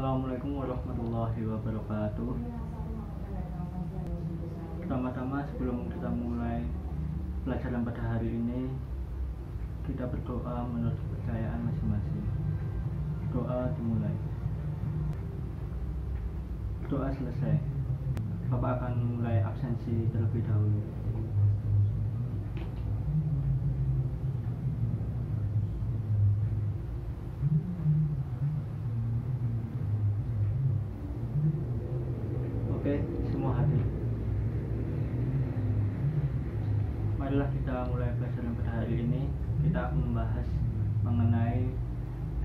Assalamualaikum warahmatullahi wabarakatuh. Pertama-tama sebelum kita mulai pelajaran pada hari ini, kita berdoa menurut kepercayaan masing-masing. Doa dimulai. Doa selesai, Bapak akan mulai absensi terlebih dahulu. Oke, semua hadir. Marilah kita mulai pelajaran pada hari ini. Kita akan membahas mengenai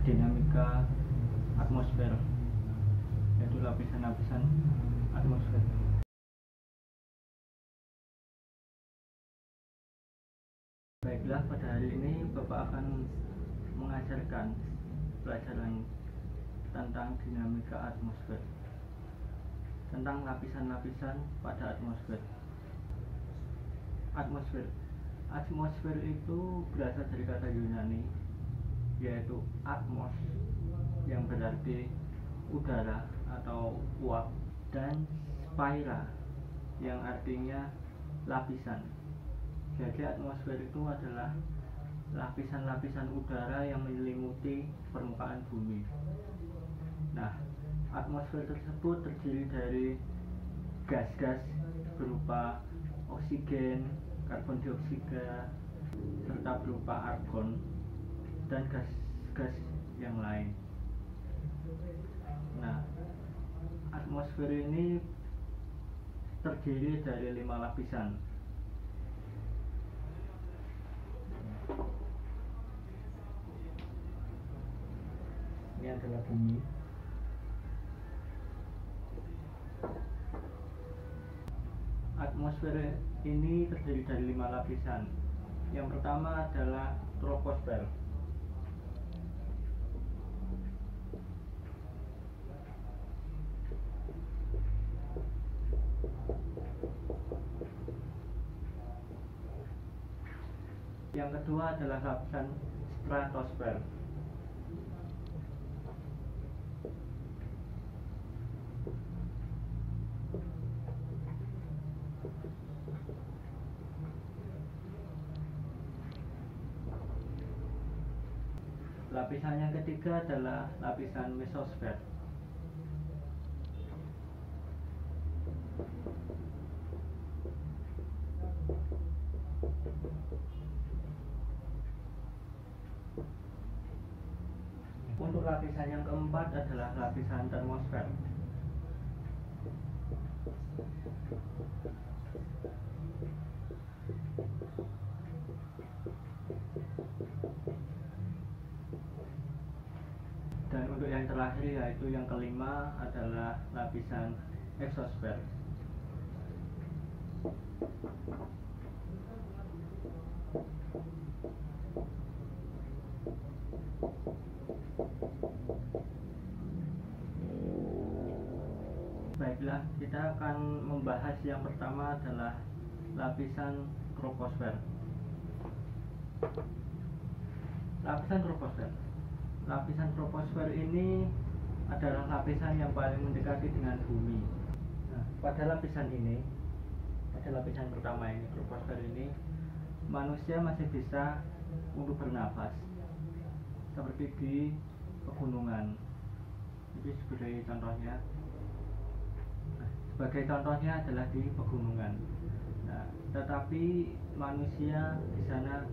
dinamika atmosfer, yaitu lapisan-lapisan atmosfer. Baiklah, pada hari ini Bapak akan mengajarkan pelajaran tentang dinamika atmosfer, tentang lapisan-lapisan pada atmosfer. Atmosfer itu berasal dari kata Yunani, yaitu atmos, yang berarti udara atau uap, dan spaira, yang artinya lapisan. Jadi atmosfer itu adalah lapisan-lapisan udara yang menyelimuti permukaan bumi. Nah, atmosfer tersebut terdiri dari gas-gas berupa oksigen, karbon dioksida, serta berupa argon, dan gas-gas yang lain. Nah, atmosfer ini terdiri dari 5 lapisan. Ini adalah bumi. Atmosfer ini terdiri dari 5 lapisan. Yang pertama adalah troposfer. Yang kedua adalah lapisan stratosfer. Lapisan yang ketiga adalah lapisan mesosfer. Untuk lapisan yang keempat adalah lapisan termosfer. Dan untuk yang terakhir, yaitu yang kelima, adalah lapisan eksosfer. Baiklah, kita akan membahas yang pertama adalah lapisan troposfer. Lapisan troposfer ini adalah lapisan yang paling mendekati dengan bumi. Nah, pada lapisan pertama ini, troposfer ini, manusia masih bisa untuk bernafas, seperti di pegunungan. Jadi sebagai contohnya adalah di pegunungan. Nah, tetapi manusia di sana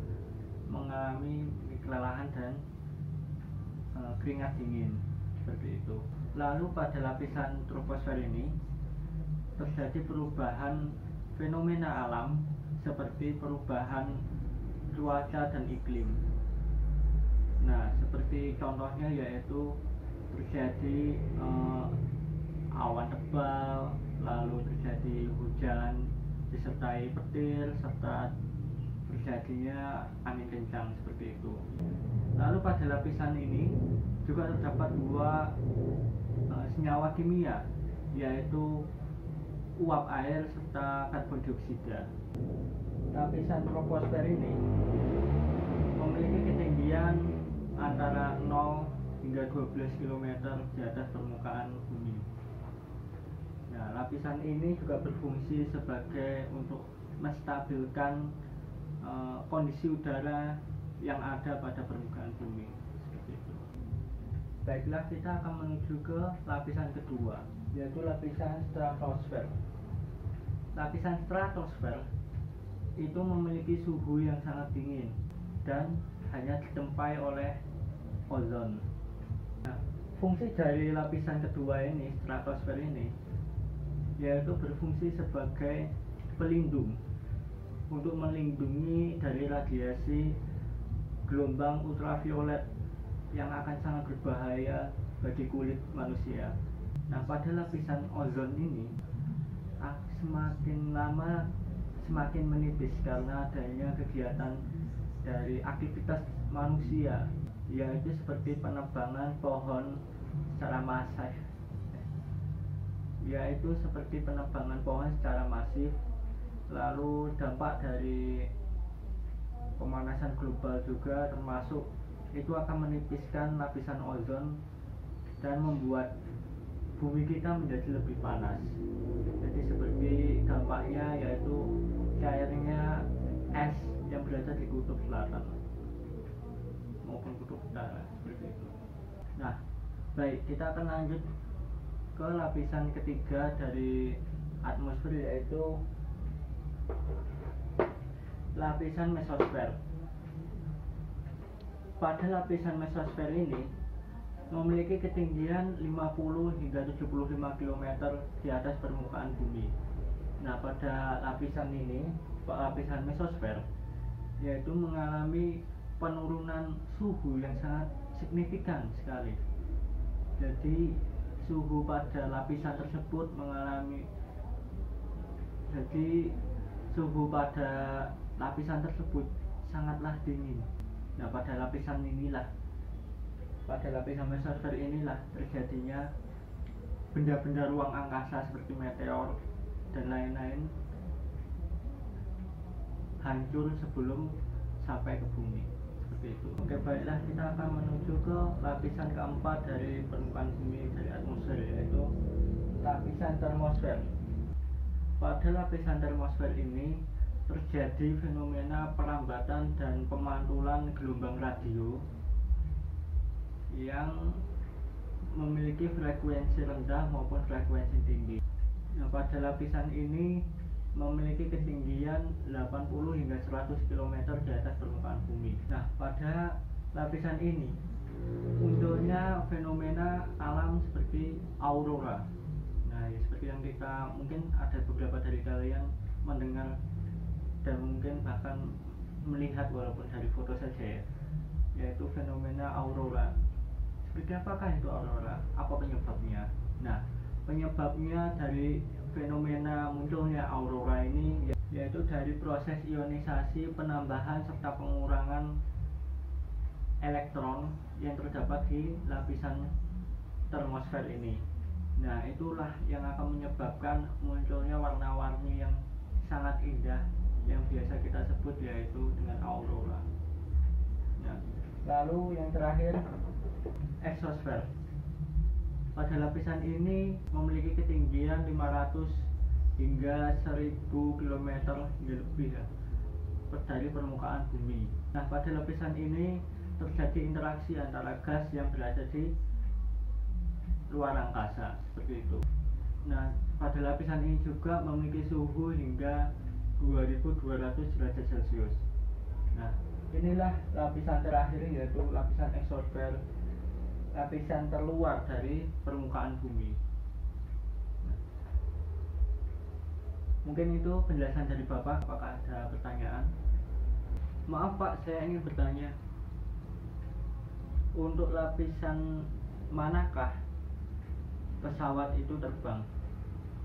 mengalami kelelahan dan keringat dingin, seperti itu. Lalu pada lapisan troposfer ini terjadi perubahan fenomena alam seperti perubahan cuaca dan iklim. Nah, seperti contohnya yaitu terjadi awan tebal, lalu terjadi hujan disertai petir, serta terjadinya angin kencang, seperti itu. Lalu pada lapisan ini juga terdapat 2 senyawa kimia, yaitu uap air serta karbon dioksida. Lapisan troposfer ini memiliki ketinggian antara 0 hingga 12 km di atas permukaan bumi. Nah, lapisan ini juga berfungsi sebagai untuk menstabilkan kondisi udara yang ada pada permukaan bumi. Seperti itu. Baiklah, kita akan menuju ke lapisan kedua, yaitu lapisan stratosfer. Lapisan stratosfer itu memiliki suhu yang sangat dingin dan hanya ditempai oleh ozon. Nah, fungsi dari lapisan kedua ini, stratosfer ini, yaitu berfungsi sebagai pelindung untuk melindungi dari radiasi gelombang ultraviolet yang akan sangat berbahaya bagi kulit manusia. Nah, pada lapisan ozon ini semakin lama semakin menipis karena adanya kegiatan dari aktivitas manusia, yaitu seperti penebangan pohon secara masif, lalu dampak dari pemanasan global juga termasuk itu akan menipiskan lapisan ozon dan membuat bumi kita menjadi lebih panas. Jadi seperti dampaknya yaitu cairnya es yang berada di kutub selatan maupun kutub utara, seperti itu. Nah, baik, kita akan lanjut ke lapisan ketiga dari atmosfer, yaitu lapisan mesosfer. Pada lapisan mesosfer ini memiliki ketinggian 50 hingga 75 km di atas permukaan bumi. Nah, pada lapisan ini, lapisan mesosfer, yaitu mengalami penurunan suhu yang sangat signifikan sekali. Jadi suhu pada lapisan tersebut sangatlah dingin. Nah, pada lapisan mesosfer inilah terjadinya benda-benda ruang angkasa seperti meteor dan lain-lain hancur sebelum sampai ke bumi, seperti itu. Oke, baiklah, kita akan menuju ke lapisan keempat dari permukaan bumi, dari atmosfer, yaitu lapisan termosfer. Pada lapisan termosfer ini terjadi fenomena perambatan dan pemantulan gelombang radio yang memiliki frekuensi rendah maupun frekuensi tinggi. Nah, pada lapisan ini memiliki ketinggian 80 hingga 100 km di atas permukaan bumi. Nah, pada lapisan ini munculnya fenomena alam seperti aurora. Nah, seperti yang kita mungkin ada beberapa dari kalian mendengar dan mungkin bahkan melihat walaupun dari foto saja, yaitu fenomena aurora. Seperti apakah itu aurora? Apa penyebabnya? Nah, penyebabnya dari fenomena munculnya aurora ini yaitu dari proses ionisasi, penambahan serta pengurangan elektron yang terdapat di lapisan termosfer ini. Nah, itulah yang akan menyebabkan munculnya warna-warni yang sangat indah yang biasa kita sebut yaitu dengan aurora. Nah, lalu yang terakhir, eksosfer. Pada lapisan ini memiliki ketinggian 500 hingga 1000 km hingga lebih dari permukaan bumi. Nah, pada lapisan ini terjadi interaksi antara gas yang berada di luar angkasa, seperti itu. Nah, pada lapisan ini juga memiliki suhu hingga 2200 derajat Celcius. Nah, inilah lapisan terakhir, yaitu lapisan eksosfer, lapisan terluar dari permukaan bumi. Nah, mungkin itu penjelasan dari Bapak. Apakah ada pertanyaan? Maaf Pak, saya ingin bertanya, untuk lapisan manakah pesawat itu terbang?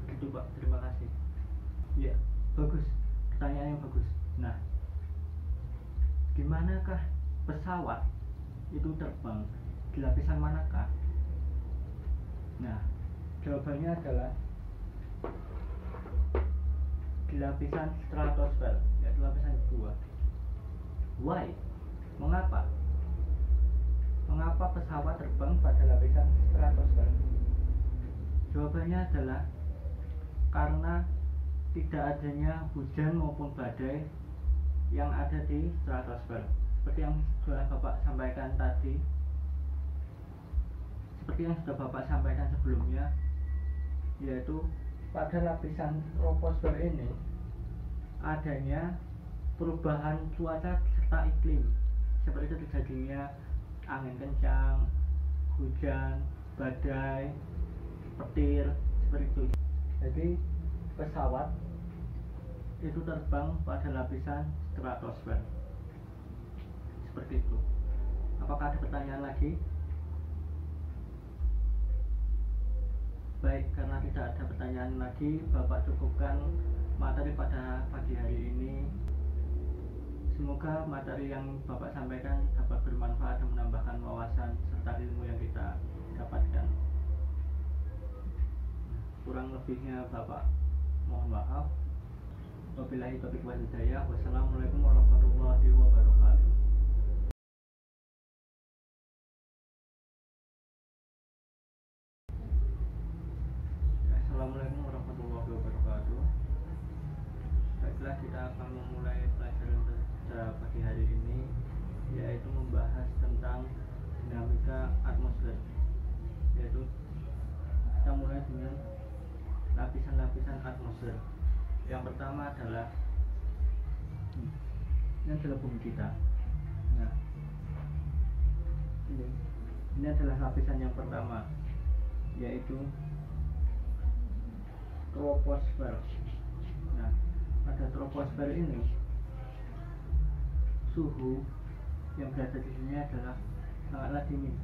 Begitu Pak, terima kasih. Ya, bagus, pertanyaan yang bagus. Nah, dimanakah pesawat itu terbang? Di lapisan manakah? Nah, jawabannya adalah di lapisan stratosfer, yaitu lapisan kedua. Why? Mengapa mengapa pesawat terbang pada lapisan stratosfer? Jawabannya adalah karena tidak adanya hujan maupun badai yang ada di stratosfer. Seperti yang sudah Bapak sampaikan tadi, seperti yang sudah Bapak sampaikan sebelumnya, yaitu pada lapisan troposfer ini adanya perubahan cuaca serta iklim, seperti terjadinya angin kencang, hujan, badai, petir, seperti itu. Jadi pesawat itu terbang pada lapisan stratosfer, seperti itu. Apakah ada pertanyaan lagi? Baik, karena tidak ada pertanyaan lagi, Bapak cukupkan materi pada pagi hari ini. Semoga materi yang Bapak sampaikan dapat bermanfaat dan menambahkan wawasan serta ilmu yang kita dapatkan. Kurang lebihnya Bapak mohon maaf. Wabillahi taufiq wal hidayah. Wassalamualaikum warahmatullahi wabarakatuh. Assalamualaikum warahmatullahi wabarakatuh. Baiklah, kita akan memulai pelajaran pada pagi hari ini, yaitu membahas tentang dinamika atmosfer. Yaitu kita mulai dengan lapisan-lapisan atmosfer. Yang pertama adalah ini adalah bumi kita. Nah, ini adalah lapisan yang pertama, yaitu troposfer. Nah, pada troposfer ini suhu yang berada di sini adalah sangatlah dingin.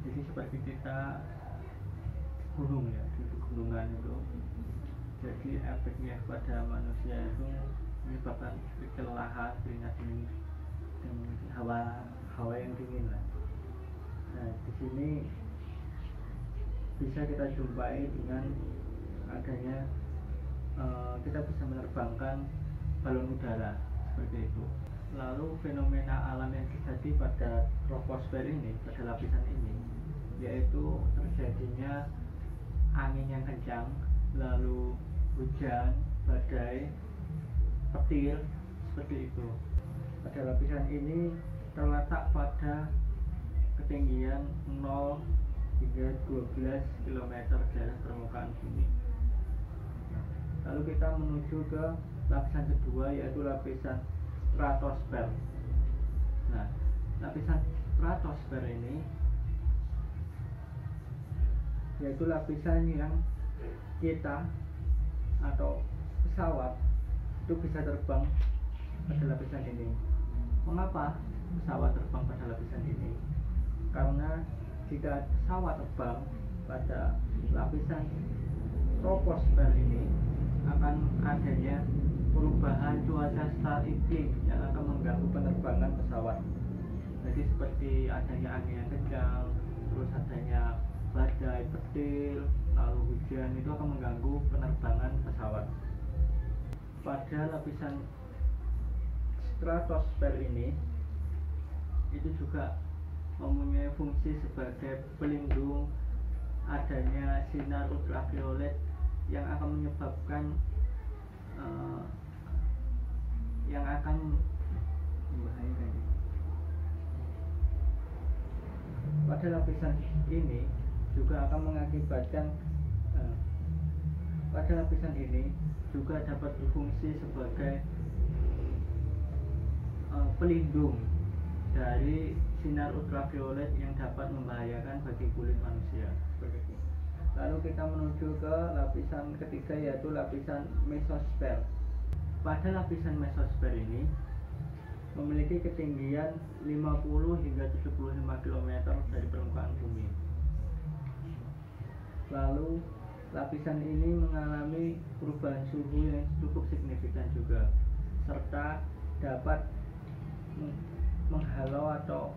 Jadi seperti kita gunung ya, di pegunungan itu. Jadi efeknya kepada manusia itu menyebabkan kelelahan, keringat dingin, dan hawa yang dingin lah. Nah, di sini bisa kita jumpai dengan adanya kita bisa menerbangkan balon udara seperti itu. Lalu fenomena alam yang terjadi pada troposfer ini, pada lapisan ini, yaitu terjadinya angin yang kencang, lalu hujan, badai, petir, seperti itu. Pada lapisan ini terletak pada ketinggian 0 hingga 12 km dari permukaan bumi. Lalu kita menuju ke lapisan kedua, yaitu lapisan stratosfer. Nah, lapisan stratosfer ini yaitu lapisan yang kita atau pesawat itu bisa terbang pada lapisan ini. Mengapa pesawat terbang pada lapisan ini? Karena jika pesawat terbang pada lapisan troposfer ini, akan adanya perubahan cuaca serta iklim yang akan mengganggu penerbangan pesawat. Jadi seperti adanya angin yang kencang, terus adanya badai, petir, lalu hujan, itu akan mengganggu penerbangan pesawat. Pada lapisan stratosfer ini itu juga mempunyai fungsi sebagai pelindung adanya sinar ultraviolet yang akan menyebabkan yang akan membahayakan. Pada lapisan ini juga akan mengakibatkan pada lapisan ini juga dapat berfungsi sebagai pelindung dari sinar ultraviolet yang dapat membahayakan bagi kulit manusia. Lalu kita menuju ke lapisan ketiga, yaitu lapisan mesosfer. Pada lapisan mesosfer ini memiliki ketinggian 50 hingga 75 km dari permukaan bumi. Lalu lapisan ini mengalami perubahan suhu yang cukup signifikan juga, serta dapat menghalau atau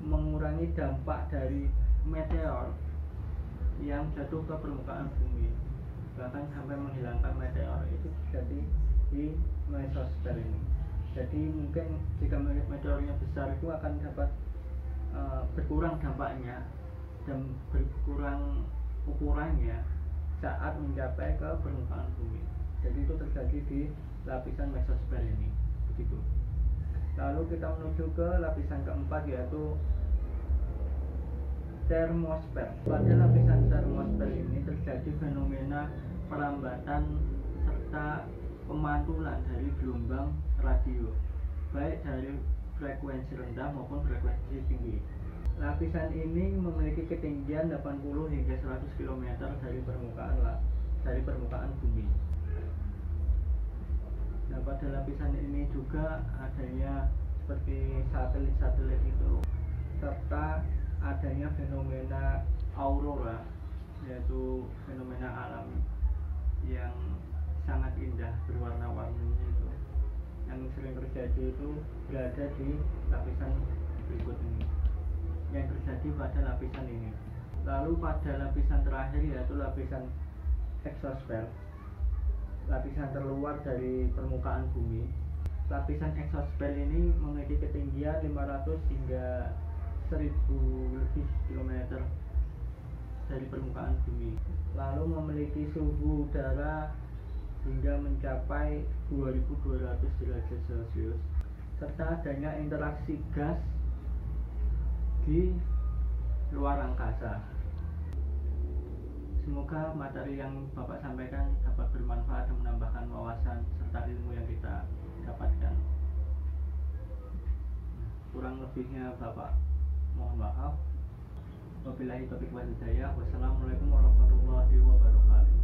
mengurangi dampak dari meteor yang jatuh ke permukaan bumi, bahkan sampai menghilangkan meteor itu terjadi di mesosfer ini. Jadi mungkin jika meteornya besar itu akan dapat berkurang dampaknya dan berkurang ukurannya saat mencapai ke permukaan bumi. Jadi itu terjadi di lapisan mesosfer ini, begitu. Lalu kita menuju ke lapisan keempat, yaitu termosfer. Pada lapisan termosfer ini terjadi fenomena perambatan serta pemantulan dari gelombang radio, baik dari frekuensi rendah maupun frekuensi tinggi. Lapisan ini memiliki ketinggian 80 hingga 100 km dari permukaan bumi. Nah, pada lapisan ini juga adanya seperti satelit-satelit itu, serta adanya fenomena aurora, yaitu fenomena alam yang sangat indah berwarna-warni itu, yang sering terjadi itu berada di lapisan berikut ini, yang terjadi pada lapisan ini. Lalu pada lapisan terakhir, yaitu lapisan eksosfer, lapisan terluar dari permukaan bumi. Lapisan eksosfer ini memiliki ketinggian 500 hingga 1000 lebih kilometer dari permukaan bumi, lalu memiliki suhu udara hingga mencapai 2200 derajat Celcius, serta adanya interaksi gas di luar angkasa. Semoga materi yang Bapak sampaikan dapat bermanfaat dan menambahkan wawasan serta ilmu yang kita dapatkan. Kurang lebihnya Bapak mohon maaf. Wabillahi taufiq wal hidayah. Wassalamualaikum warahmatullahi wabarakatuh.